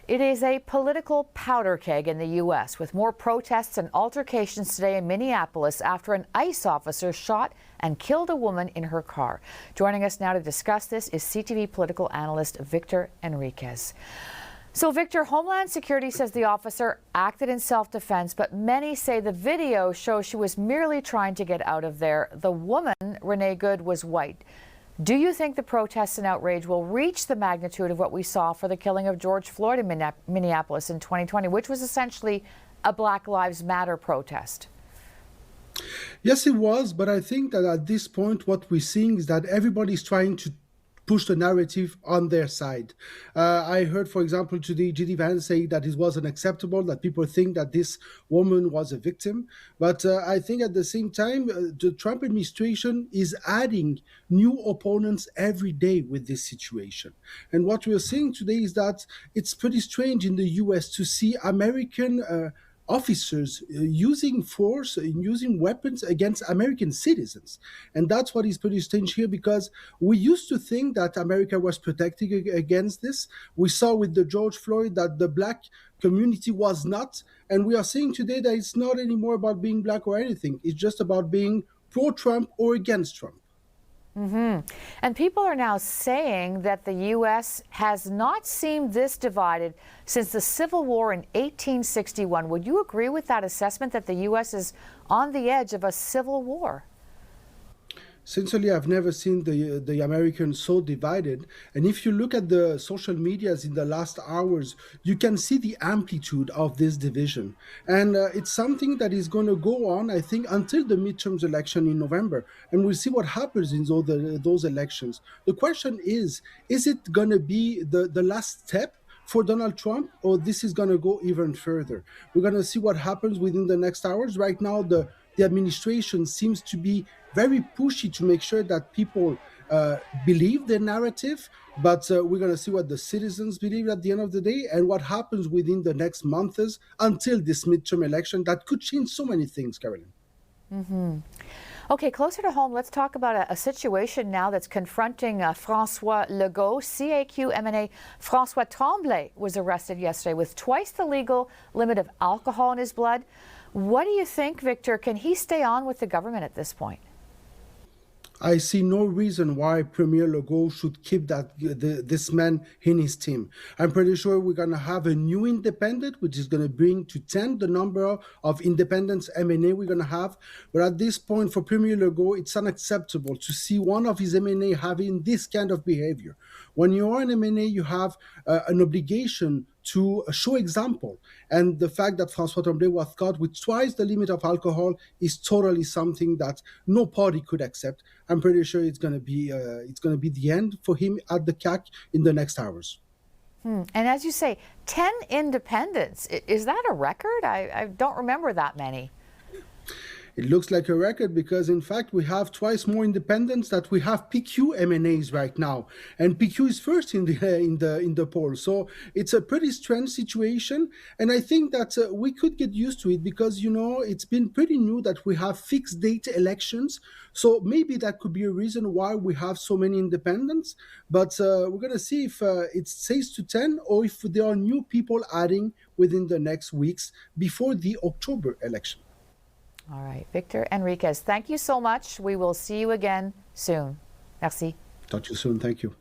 It is a political powder keg in the U.S., with more protests and altercations today in Minneapolis after an ICE officer shot and killed a woman in her car. Joining us now to discuss this is CTV political analyst Victor Henriquez. So, Victor, Homeland Security says the officer acted in self-defense, but many say the video shows she was merely trying to get out of there. The woman, Renee Good, was white. Do you think the protests and outrage will reach the magnitude of what we saw for the killing of George Floyd in Minneapolis in 2020, which was essentially a Black Lives Matter protest? Yes, it was. But I think that at this point, what we're seeing is that everybody's trying to push the narrative on their side. I heard, for example, today, J.D. Vance say that it wasn't acceptable, that people think that this woman was a victim. But I think at the same time, the Trump administration is adding new opponents every day with this situation. And what we're seeing today is that it's pretty strange in the U.S. to see American officers using force, using weapons against American citizens. And that's what is pretty strange here, because we used to think that America was protecting against this. We saw with the George Floyd that the Black community was not. And we are seeing today that it's not anymore about being Black or anything. It's just about being pro-Trump or against Trump. And people are now saying that the U.S. has not seemed this divided since the Civil War in 1861. Would you agree with that assessment, that the U.S. is on the edge of a civil war? Sincerely, I've never seen the Americans so divided. And if you look at the social medias in the last hours, you can see the amplitude of this division. And it's something that is going to go on, I think, until the midterms election in November. And we'll see what happens in those elections. The question is it going to be the last step for Donald Trump, or this is going to go even further? We're going to see what happens within the next hours. Right now, the administration seems to be very pushy to make sure that people believe their narrative, but we're going to see what the citizens believe at the end of the day and what happens within the next months until this midterm election that could change so many things, Caroline. Okay, closer to home, let's talk about a situation now that's confronting François Legault. CAQ MNA François Tremblay was arrested yesterday with twice the legal limit of alcohol in his blood. What do you think, Victor? Can he stay on with the government at this point? I see no reason why Premier Legault should keep this man in his team. I'm pretty sure we're going to have a new independent, which is going to bring to 10 the number of independents MNA we're going to have. But at this point, for Premier Legault, it's unacceptable to see one of his MNA having this kind of behavior. When you are an MNA, you have an obligation to show example. And the fact that François Tremblay was caught with twice the limit of alcohol is totally something that no party could accept. I'm pretty sure it's going to be the end for him at the CAQ in the next hours. And as you say, 10 independents. Is that a record? I don't remember that many. It looks like a record because, in fact, we have twice more independents that we have PQ MNAs right now, and PQ is first in the poll. So it's a pretty strange situation, and I think that we could get used to it because it's been pretty new that we have fixed date elections. So maybe that could be a reason why we have so many independents. But we're going to see if it stays to 10 or if there are new people adding within the next weeks before the October election. All right, Victor Henriquez, thank you so much. We will see you again soon. Merci. Talk to you soon. Thank you.